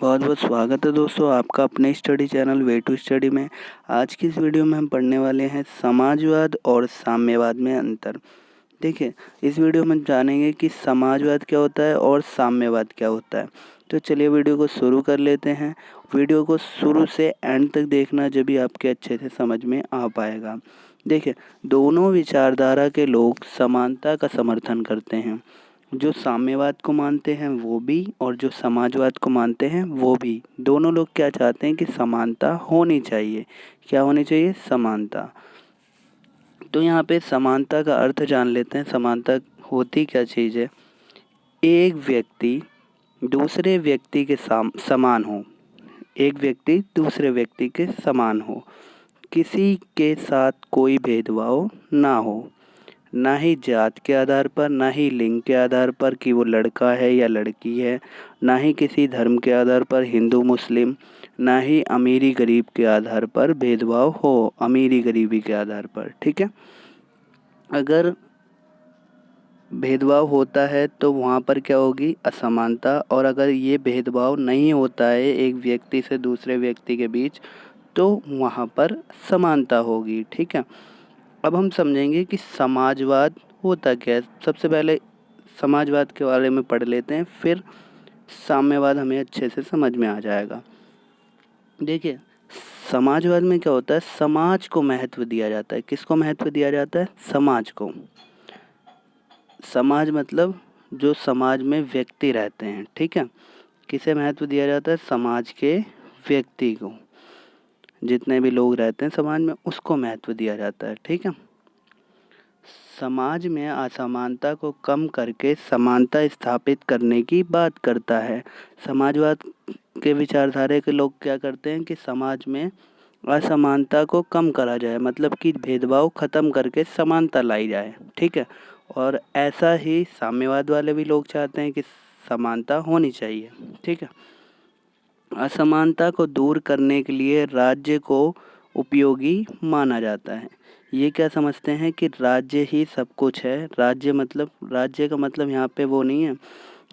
बहुत बहुत स्वागत है दोस्तों आपका अपने study channel way to study में। आज की इस वीडियो में हम पढ़ने वाले हैं समाजवाद और साम्यवाद में अंतर। देखिए, इस वीडियो में जानेंगे कि समाजवाद क्या होता है और साम्यवाद क्या होता है। तो चलिए वीडियो को शुरू कर लेते हैं। वीडियो को शुरू से एंड तक देखना, जब भी आपके अच्छे से समझ में आ पाएगा। देखिए, दोनों विचारधारा के लोग समानता का समर्थन करते हैं। जो साम्यवाद को मानते हैं वो भी, और जो समाजवाद को मानते हैं वो भी, दोनों लोग क्या चाहते हैं कि समानता होनी चाहिए। क्या होनी चाहिए? समानता। तो यहाँ पे समानता का अर्थ जान लेते हैं। समानता होती क्या चीज़ है? एक व्यक्ति दूसरे व्यक्ति के समान हो। एक व्यक्ति दूसरे व्यक्ति के समान हो, किसी के साथ कोई भेदभाव ना हो, ना ही जात के आधार पर, ना ही लिंग के आधार पर कि वो लड़का है या लड़की है, ना ही किसी धर्म के आधार पर हिंदू मुस्लिम, ना ही अमीरी गरीब के आधार पर भेदभाव हो, अमीरी गरीबी के आधार पर। ठीक है, अगर भेदभाव होता है तो वहाँ पर क्या होगी? असमानता। और अगर ये भेदभाव नहीं होता है एक व्यक्ति से दूसरे व्यक्ति के बीच, तो वहाँ पर समानता होगी। ठीक है, अब हम समझेंगे कि समाजवाद होता क्या है। सबसे पहले समाजवाद के बारे में पढ़ लेते हैं, फिर साम्यवाद हमें अच्छे से समझ में आ जाएगा। देखिए, समाजवाद में क्या होता है? समाज को महत्व दिया जाता है। किसको महत्व दिया जाता है? समाज को। समाज मतलब जो समाज में व्यक्ति रहते हैं। ठीक है, किसे महत्व दिया जाता है? समाज के व्यक्ति को। जितने भी लोग रहते हैं समाज में, उसको महत्व दिया जाता है। ठीक है, समाज में असमानता को कम करके समानता स्थापित करने की बात करता है। समाजवाद के विचारधारा के लोग क्या करते हैं कि समाज में असमानता को कम करा जाए, मतलब कि भेदभाव खत्म करके समानता लाई जाए। ठीक है, और ऐसा ही साम्यवाद वाले भी लोग चाहते हैं कि समानता होनी चाहिए। ठीक है, असमानता को दूर करने के लिए राज्य को उपयोगी माना जाता है। ये क्या समझते हैं कि राज्य ही सब कुछ है। राज्य मतलब, राज्य का मतलब यहाँ पे वो नहीं है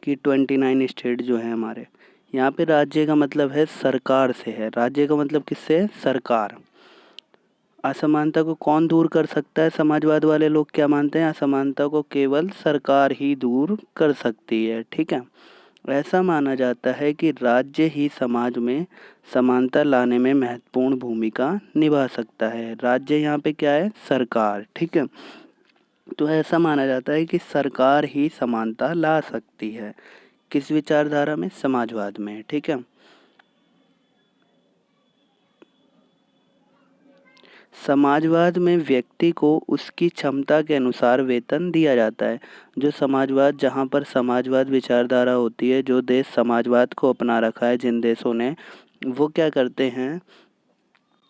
कि 29 स्टेट जो है हमारे, यहाँ पे राज्य का मतलब है सरकार से है। राज्य का मतलब किससे है? सरकार। असमानता को कौन दूर कर सकता है? समाजवाद वाले लोग क्या मानते हैं? असमानता को केवल सरकार ही दूर कर सकती है। ठीक है, ऐसा माना जाता है कि राज्य ही समाज में समानता लाने में महत्वपूर्ण भूमिका निभा सकता है। राज्य यहाँ पे क्या है? सरकार। ठीक है, तो ऐसा माना जाता है कि सरकार ही समानता ला सकती है। किस विचारधारा में? समाजवाद में। ठीक है, समाजवाद में व्यक्ति को उसकी क्षमता के अनुसार वेतन दिया जाता है। जो समाजवाद, जहाँ पर समाजवाद विचारधारा होती है, जो देश समाजवाद को अपना रखा है जिन देशों ने, वो क्या करते हैं?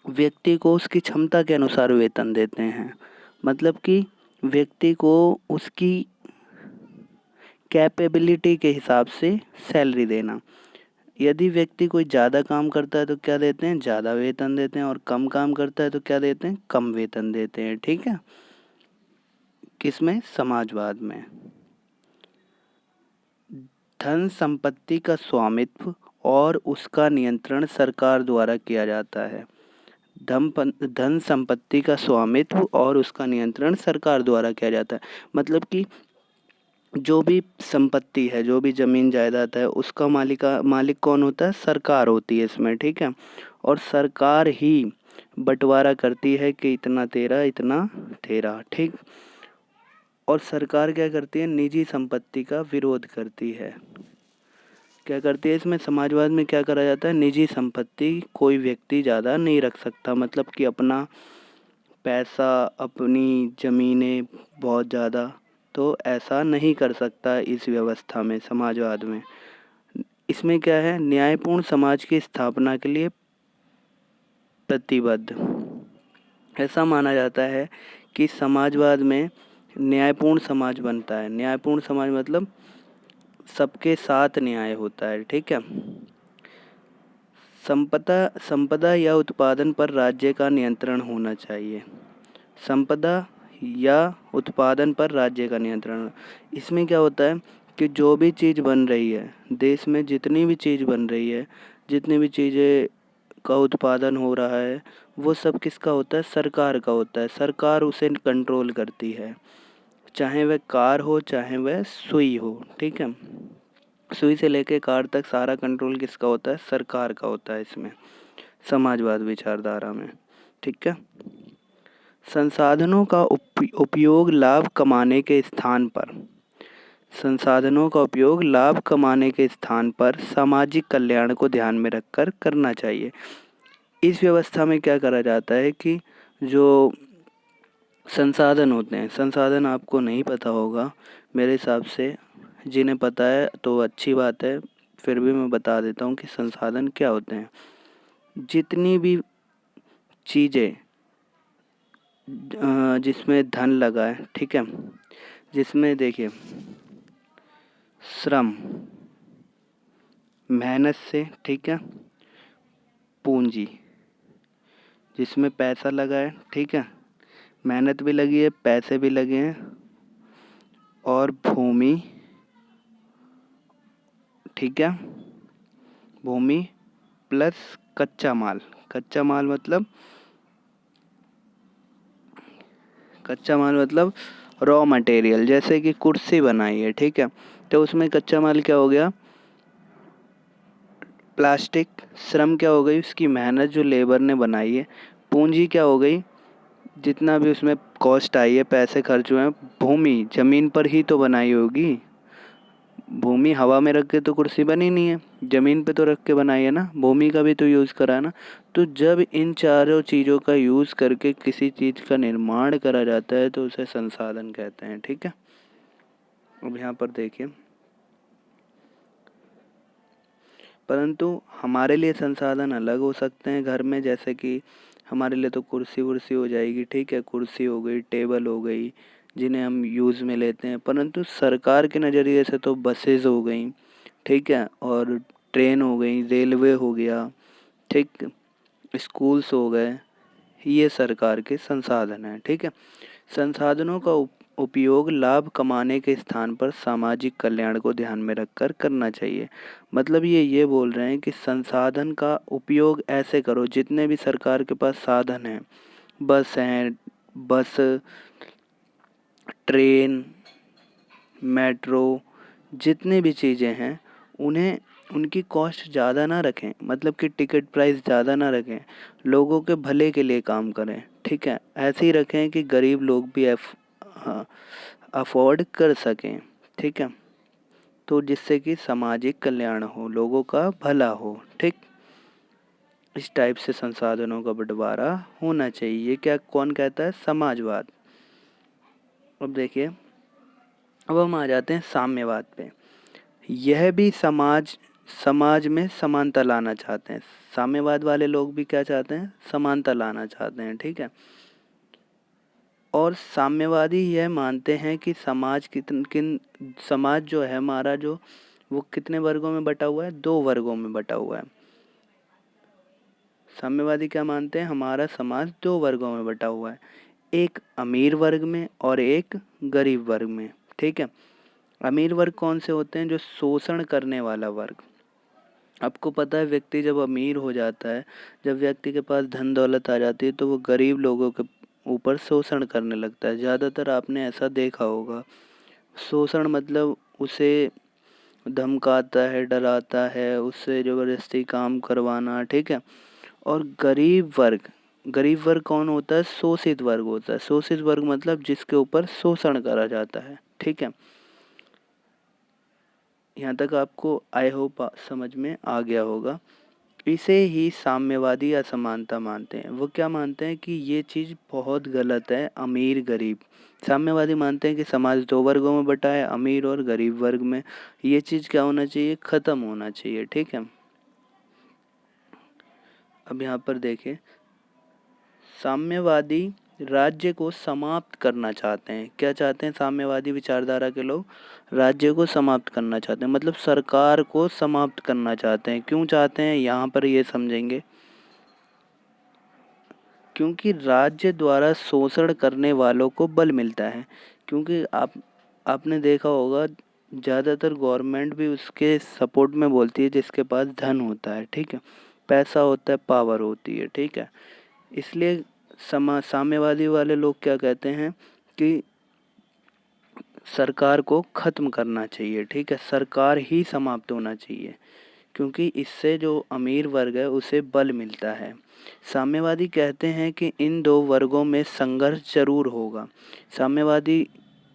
व्यक्ति को उसकी क्षमता के अनुसार वेतन देते हैं। मतलब कि व्यक्ति को उसकी कैपेबिलिटी के हिसाब से सैलरी देना। यदि व्यक्ति कोई ज़्यादा काम करता है तो क्या देते हैं? ज़्यादा वेतन देते हैं। और कम काम करता है तो क्या देते हैं? कम वेतन देते हैं। ठीक है, किसमें? समाजवाद में। धन संपत्ति का स्वामित्व और उसका नियंत्रण सरकार द्वारा किया जाता है। धन संपत्ति का स्वामित्व और उसका नियंत्रण सरकार द्वारा किया जाता है। मतलब कि जो भी संपत्ति है, जो भी ज़मीन जायदाद है, उसका मालिक कौन होता है? सरकार होती है इसमें। ठीक है, और सरकार ही बंटवारा करती है कि इतना तेरा, इतना तेरा। ठीक, और सरकार क्या करती है? निजी संपत्ति का विरोध करती है। क्या करती है इसमें? समाजवाद में क्या करा जाता है? निजी संपत्ति कोई व्यक्ति ज़्यादा नहीं रख सकता। मतलब कि अपना पैसा, अपनी ज़मीनें बहुत ज़्यादा, तो ऐसा नहीं कर सकता इस व्यवस्था में, समाजवाद में। इसमें क्या है? न्यायपूर्ण समाज की स्थापना के लिए प्रतिबद्ध। ऐसा माना जाता है कि समाजवाद में न्यायपूर्ण समाज बनता है। न्यायपूर्ण समाज मतलब सबके साथ न्याय होता है। ठीक है, संपदा या उत्पादन पर राज्य का नियंत्रण होना चाहिए। संपदा या उत्पादन पर राज्य का नियंत्रण। इसमें क्या होता है कि जो भी चीज़ बन रही है देश में, जितनी भी चीज़ बन रही है, जितनी भी चीज़ें का उत्पादन हो रहा है वो सब किसका होता है? सरकार का होता है। सरकार उसे कंट्रोल करती है, चाहे वह कार हो चाहे वह सुई हो। ठीक है, सुई से लेके कार तक सारा कंट्रोल किसका होता है? सरकार का होता है इसमें, समाजवाद विचारधारा में। ठीक है, संसाधनों का उपयोग लाभ कमाने के स्थान पर, संसाधनों का उपयोग लाभ कमाने के स्थान पर सामाजिक कल्याण को ध्यान में रखकर करना चाहिए। इस व्यवस्था में क्या करा जाता है कि जो संसाधन होते हैं, संसाधन आपको नहीं पता होगा मेरे हिसाब से, जिन्हें पता है तो अच्छी बात है, फिर भी मैं बता देता हूँ कि संसाधन क्या होते हैं। जितनी भी चीज़ें जिसमें धन लगा है, ठीक है, जिसमें देखिए श्रम, मेहनत से, ठीक है, पूंजी, जिसमें पैसा लगा है, ठीक है, मेहनत भी लगी है, पैसे भी लगे हैं, और भूमि, ठीक है, भूमि प्लस कच्चा माल। कच्चा माल मतलब, कच्चा माल मतलब रॉ मटेरियल, जैसे कि कुर्सी बनाई है, ठीक है, तो उसमें कच्चा माल क्या हो गया? प्लास्टिक। श्रम क्या हो गई? उसकी मेहनत जो लेबर ने बनाई है। पूंजी क्या हो गई? जितना भी उसमें कॉस्ट आई है, पैसे खर्च हुए हैं। भूमि, ज़मीन पर ही तो बनाई होगी। भूमि हवा में रख के तो कुर्सी बनी नहीं है, ज़मीन पे तो रख के बनाई है ना, भूमि का भी तो यूज़ करा है ना। तो जब इन चारों चीज़ों का यूज़ करके किसी चीज़ का निर्माण करा जाता है तो उसे संसाधन कहते हैं। ठीक है, अब यहाँ पर देखिए, परंतु हमारे लिए संसाधन अलग हो सकते हैं घर में, जैसे कि हमारे लिए तो कुर्सी वुर्सी हो जाएगी, ठीक है, कुर्सी हो गई, टेबल हो गई, जिन्हें हम यूज़ में लेते हैं। परंतु सरकार के नज़रिए से तो बसेज हो गई, ठीक है, और ट्रेन हो गई, रेलवे हो गया, ठीक, स्कूल्स हो गए, ये सरकार के संसाधन हैं। ठीक है, संसाधनों का उपयोग लाभ कमाने के स्थान पर सामाजिक कल्याण को ध्यान में रखकर करना चाहिए। मतलब ये बोल रहे हैं कि संसाधन का उपयोग ऐसे करो, जितने भी सरकार के पास साधन हैं, बस हैं, बस, ट्रेन, मेट्रो, जितने भी चीज़ें हैं, उन्हें उनकी कॉस्ट ज़्यादा ना रखें, मतलब कि टिकट प्राइस ज़्यादा ना रखें, लोगों के भले के लिए काम करें। ठीक है, ऐसे ही रखें कि गरीब लोग भी अफोर्ड कर सकें। ठीक है, तो जिससे कि सामाजिक कल्याण हो, लोगों का भला हो। ठीक, इस टाइप से संसाधनों का बंटवारा होना चाहिए। ये क्या कौन कहता है? समाजवाद। अब देखिए, अब हम आ जाते हैं साम्यवाद पे। यह भी समाज में समानता लाना चाहते हैं। साम्यवाद वाले लोग भी क्या चाहते हैं? समानता लाना चाहते हैं। ठीक है, और साम्यवादी यह मानते हैं कि समाज जो है हमारा, जो वो कितने वर्गों में बटा हुआ है? 2 वर्गों में बटा हुआ है। साम्यवादी क्या मानते हैं? हमारा समाज 2 वर्गों में बटा हुआ है, एक अमीर वर्ग में और एक गरीब वर्ग में। ठीक है, अमीर वर्ग कौन से होते हैं? जो शोषण करने वाला वर्ग। आपको पता है, व्यक्ति जब अमीर हो जाता है, जब व्यक्ति के पास धन दौलत आ जाती है, तो वो गरीब लोगों के ऊपर शोषण करने लगता है। ज़्यादातर आपने ऐसा देखा होगा। शोषण मतलब उसे धमकाता है, डराता है, उससे ज़बरदस्ती काम करवाना। ठीक है, और गरीब वर्ग कौन होता है? शोषित वर्ग होता है। शोषित वर्ग मतलब जिसके ऊपर शोषण करा जाता है। ठीक है, यहाँ तक आपको आई होप समझ में आ गया होगा। इसे ही साम्यवादी असमानता मानते हैं। वो क्या मानते हैं कि ये चीज़ बहुत गलत है, अमीर गरीब। साम्यवादी मानते हैं कि समाज 2 वर्गों में बटा है, अमीर और गरीब वर्ग में। ये चीज़ क्या होना चाहिए? ख़त्म होना चाहिए। ठीक है, अब यहाँ पर देखें, साम्यवादी राज्य को समाप्त करना चाहते हैं। क्या चाहते हैं साम्यवादी विचारधारा के लोग? राज्य को समाप्त करना चाहते हैं, मतलब सरकार को समाप्त करना चाहते हैं। क्यों चाहते हैं? यहाँ पर ये समझेंगे। क्योंकि राज्य द्वारा शोषण करने वालों को बल मिलता है। क्योंकि आपने देखा होगा, ज़्यादातर गवर्नमेंट भी उसके सपोर्ट में बोलती है जिसके पास धन होता है, ठीक है, पैसा होता है, पावर होती है, ठीक है। इसलिए साम्यवादी वाले लोग क्या कहते हैं कि सरकार को ख़त्म करना चाहिए, ठीक है, सरकार ही समाप्त होना चाहिए, क्योंकि इससे जो अमीर वर्ग है उसे बल मिलता है। साम्यवादी कहते हैं कि इन दो वर्गों में संघर्ष जरूर होगा। साम्यवादी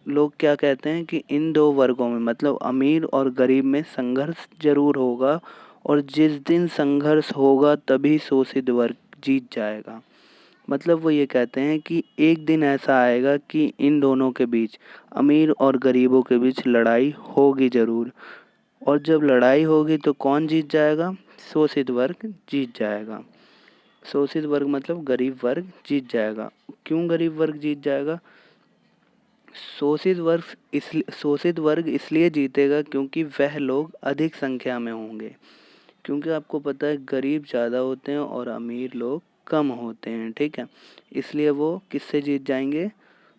लोग क्या कहते हैं कि इन दो वर्गों में मतलब अमीर और गरीब में संघर्ष जरूर होगा, और जिस दिन संघर्ष होगा तभी शोषित वर्ग जीत जाएगा। मतलब वो ये कहते हैं कि एक दिन ऐसा आएगा कि इन दोनों के बीच, अमीर और गरीबों के बीच लड़ाई होगी ज़रूर, और जब लड़ाई होगी तो कौन जीत जाएगा? शोषित वर्ग जीत जाएगा। शोषित वर्ग मतलब गरीब वर्ग जीत जाएगा। क्यों गरीब वर्ग जीत जाएगा? शोषित वर्ग इसलिए जीतेगा क्योंकि वह लोग अधिक संख्या में होंगे। क्योंकि आपको पता है गरीब ज़्यादा होते हैं और अमीर लोग कम होते हैं, ठीक है। इसलिए वो किससे जीत जाएंगे?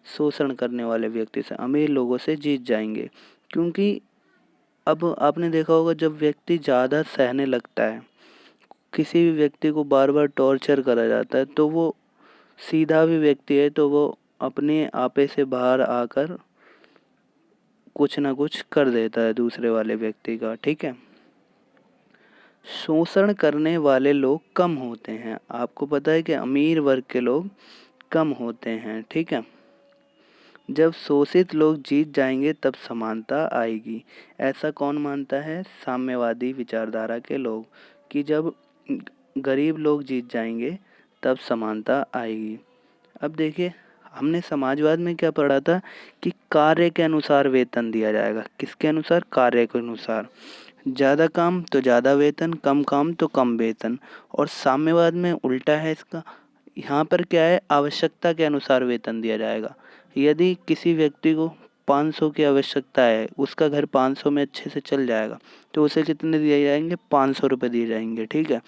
शोषण करने वाले व्यक्ति से, अमीर लोगों से जीत जाएंगे। क्योंकि अब आपने देखा होगा जब व्यक्ति ज़्यादा सहने लगता है, किसी भी व्यक्ति को बार बार टॉर्चर करा जाता है, तो वो सीधा भी व्यक्ति है तो वो अपने आपे से बाहर आकर कुछ ना कुछ कर देता है दूसरे वाले व्यक्ति का, ठीक है। शोषण करने वाले लोग कम होते हैं। आपको पता है कि अमीर वर्ग के लोग कम होते हैं, ठीक है। जब शोषित लोग जीत जाएंगे तब समानता आएगी। ऐसा कौन मानता है? साम्यवादी विचारधारा के लोग, कि जब गरीब लोग जीत जाएंगे तब समानता आएगी। अब देखिए, हमने समाजवाद में क्या पढ़ा था कि कार्य के अनुसार वेतन दिया जाएगा। किसके अनुसार? कार्य के अनुसार। ज़्यादा काम तो ज़्यादा वेतन, कम काम तो कम वेतन। और साम्यवाद में उल्टा है इसका। यहाँ पर क्या है? आवश्यकता के अनुसार वेतन दिया जाएगा। यदि किसी व्यक्ति को 500 की आवश्यकता है, उसका घर 500 में अच्छे से चल जाएगा, तो उसे कितने दिए जाएंगे? 500 रुपये दिए जाएंगे, ठीक है,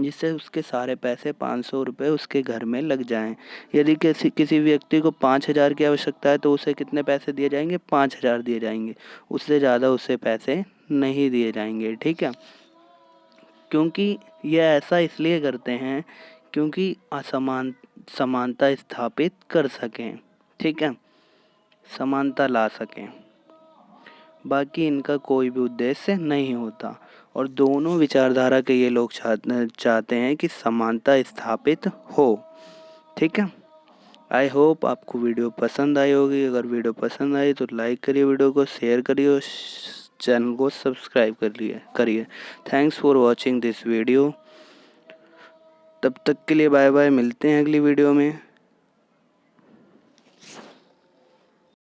जिससे उसके सारे पैसे 500 रुपये उसके घर में लग जाएं। यदि किसी व्यक्ति को 5000 की आवश्यकता है तो उसे कितने पैसे दिए जाएंगे? 5000 दिए जाएंगे, उससे ज़्यादा उसे पैसे नहीं दिए जाएंगे, ठीक है। क्योंकि यह ऐसा इसलिए करते हैं क्योंकि समानता स्थापित कर सकें, ठीक है, समानता ला सकें। बाकी इनका कोई भी उद्देश्य नहीं होता। और दोनों विचारधारा के ये लोग चाहते हैं कि समानता स्थापित हो, ठीक है। आई होप आपको वीडियो पसंद आई होगी। अगर वीडियो पसंद आई तो लाइक करिए, वीडियो को शेयर करिए और चैनल को सब्सक्राइब करिए। Thanks for watching this video. तब तक के लिए बाय बाय, मिलते हैं अगली वीडियो में।